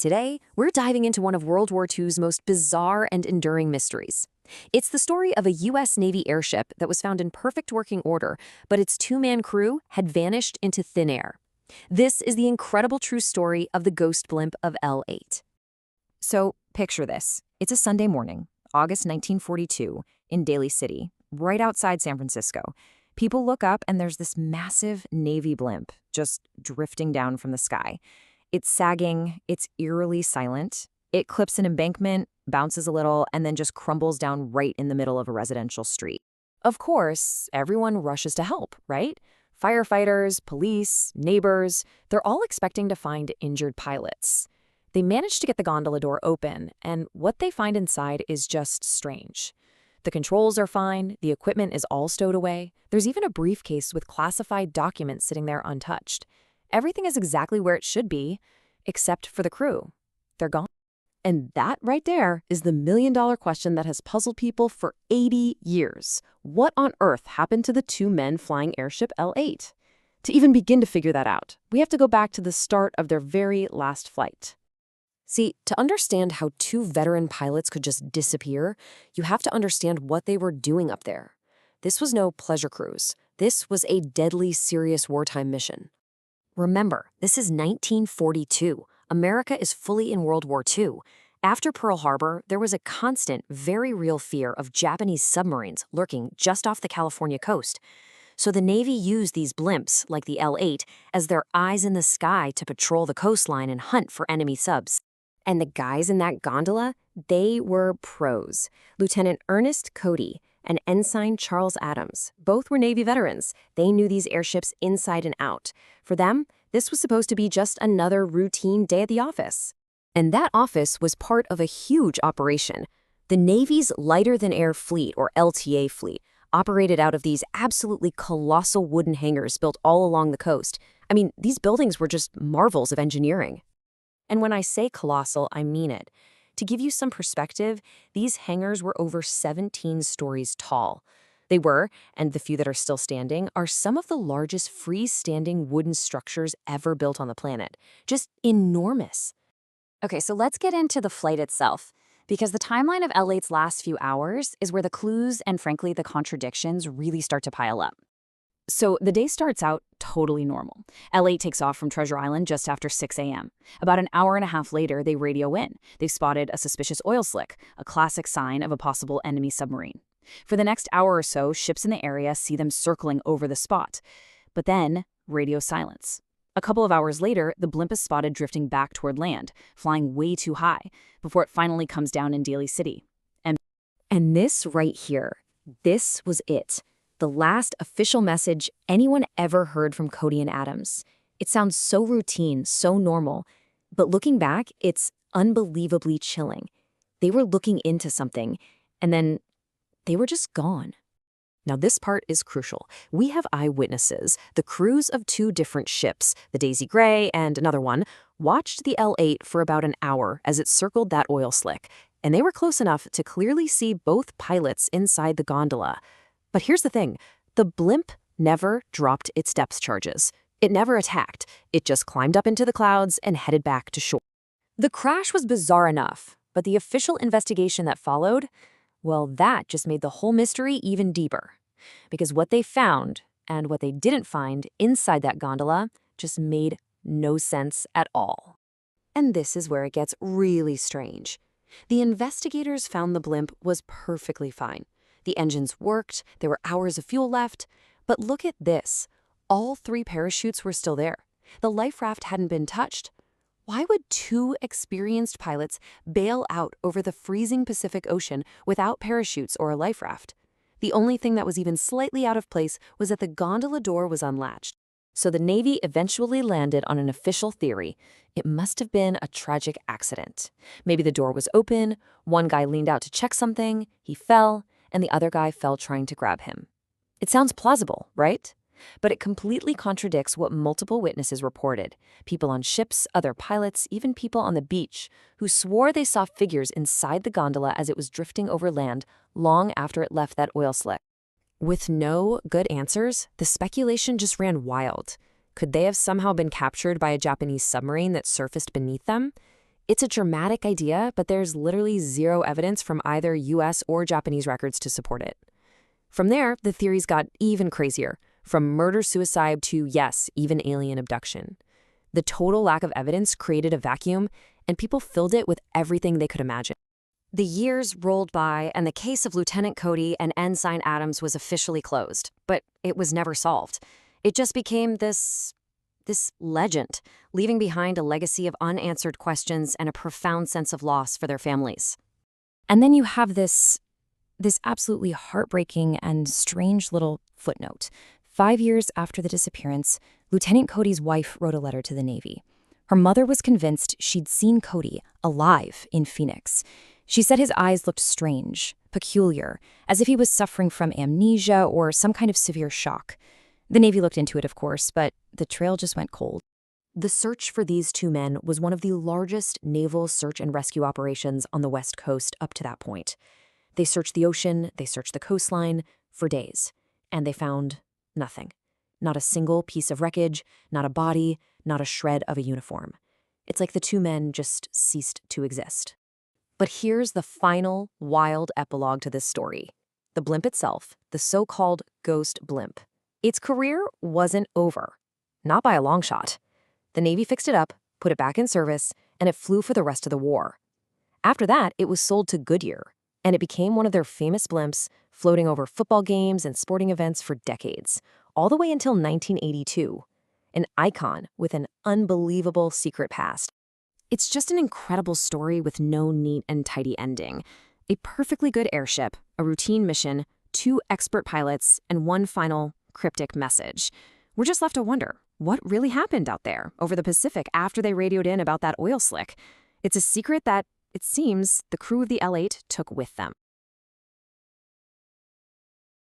Today, we're diving into one of World War II's most bizarre and enduring mysteries. It's the story of a U.S. Navy airship that was found in perfect working order, but its two-man crew had vanished into thin air. This is the incredible true story of the ghost blimp of L-8. So, picture this. It's a Sunday morning, August 1942, in Daly City, right outside San Francisco. People look up and there's this massive Navy blimp just drifting down from the sky. It's sagging, it's eerily silent. It clips an embankment, bounces a little, and then just crumbles down right in the middle of a residential street. Of course, everyone rushes to help, right? Firefighters, police, neighbors, they're all expecting to find injured pilots. They manage to get the gondola door open, and what they find inside is just strange. The controls are fine, the equipment is all stowed away. There's even a briefcase with classified documents sitting there untouched. Everything is exactly where it should be, except for the crew. They're gone. And that right there is the million-dollar question that has puzzled people for 80 years. What on earth happened to the two men flying airship L-8? To even begin to figure that out, we have to go back to the start of their very last flight. See, to understand how two veteran pilots could just disappear, you have to understand what they were doing up there. This was no pleasure cruise. This was a deadly, serious wartime mission. Remember, this is 1942. America is fully in World War II. After Pearl Harbor, there was a constant, very real fear of Japanese submarines lurking just off the California coast. So the Navy used these blimps, like the L-8, as their eyes in the sky to patrol the coastline and hunt for enemy subs. And the guys in that gondola, they were pros. Lieutenant Ernest Cody and Ensign Charles Adams. Both were Navy veterans. They knew these airships inside and out. For them, this was supposed to be just another routine day at the office. And that office was part of a huge operation. The Navy's lighter-than-air fleet, or LTA fleet, operated out of these absolutely colossal wooden hangars built all along the coast. I mean, these buildings were just marvels of engineering. And when I say colossal, I mean it. To give you some perspective, these hangars were over 17 stories tall. They were, and the few that are still standing, are some of the largest freestanding wooden structures ever built on the planet. Just enormous. Okay, so let's get into the flight itself, because the timeline of L-8's last few hours is where the clues and, frankly, the contradictions really start to pile up. So the day starts out totally normal. L-8 takes off from Treasure Island just after 6 a.m. About an hour and a half later, they radio in. They've spotted a suspicious oil slick, a classic sign of a possible enemy submarine. For the next hour or so, ships in the area see them circling over the spot. But then, radio silence. A couple of hours later, the blimp is spotted drifting back toward land, flying way too high, before it finally comes down in Daly City. And this right here, this was it. The last official message anyone ever heard from Cody and Adams. It sounds so routine, so normal, but looking back, it's unbelievably chilling. They were looking into something, and then they were just gone. Now this part is crucial. We have eyewitnesses. The crews of two different ships, the Daisy Gray and another one, watched the L-8 for about an hour as it circled that oil slick, and they were close enough to clearly see both pilots inside the gondola. But here's the thing, the blimp never dropped its depth charges. It never attacked. It just climbed up into the clouds and headed back to shore. The crash was bizarre enough, but the official investigation that followed, well, that just made the whole mystery even deeper. Because what they found and what they didn't find inside that gondola just made no sense at all. And this is where it gets really strange. The investigators found the blimp was perfectly fine. The engines worked, there were hours of fuel left, but look at this. All 3 parachutes were still there. The life raft hadn't been touched. Why would 2 experienced pilots bail out over the freezing Pacific Ocean without parachutes or a life raft? The only thing that was even slightly out of place was that the gondola door was unlatched. So the Navy eventually landed on an official theory. It must have been a tragic accident. Maybe the door was open, one guy leaned out to check something, he fell, and the other guy fell trying to grab him. It sounds plausible, right? But it completely contradicts what multiple witnesses reported. People on ships, other pilots, even people on the beach, who swore they saw figures inside the gondola as it was drifting over land long after it left that oil slick. With no good answers, the speculation just ran wild. Could they have somehow been captured by a Japanese submarine that surfaced beneath them? It's a dramatic idea, but there's literally zero evidence from either US or Japanese records to support it. From there, the theories got even crazier, from murder-suicide to, yes, even alien abduction. The total lack of evidence created a vacuum, and people filled it with everything they could imagine. The years rolled by, and the case of Lieutenant Cody and Ensign Adams was officially closed, but it was never solved. It just became this legend, leaving behind a legacy of unanswered questions and a profound sense of loss for their families. And then you have this absolutely heartbreaking and strange little footnote. 5 years after the disappearance, Lieutenant Cody's wife wrote a letter to the Navy. Her mother was convinced she'd seen Cody alive in Phoenix. She said his eyes looked strange, peculiar, as if he was suffering from amnesia or some kind of severe shock. The Navy looked into it, of course, but the trail just went cold. The search for these two men was one of the largest naval search and rescue operations on the West Coast up to that point. They searched the ocean, they searched the coastline for days, and they found nothing. Not a single piece of wreckage, not a body, not a shred of a uniform. It's like the two men just ceased to exist. But here's the final, wild epilogue to this story. The blimp itself, the so-called ghost blimp. Its career wasn't over. Not by a long shot. The Navy fixed it up, put it back in service, and it flew for the rest of the war. After that, it was sold to Goodyear, and it became one of their famous blimps, floating over football games and sporting events for decades, all the way until 1982. An icon with an unbelievable secret past. It's just an incredible story with no neat and tidy ending. A perfectly good airship, a routine mission, 2 expert pilots, and one final cryptic message. We're just left to wonder, what really happened out there over the Pacific after they radioed in about that oil slick? It's a secret that, it seems, the crew of the L-8 took with them.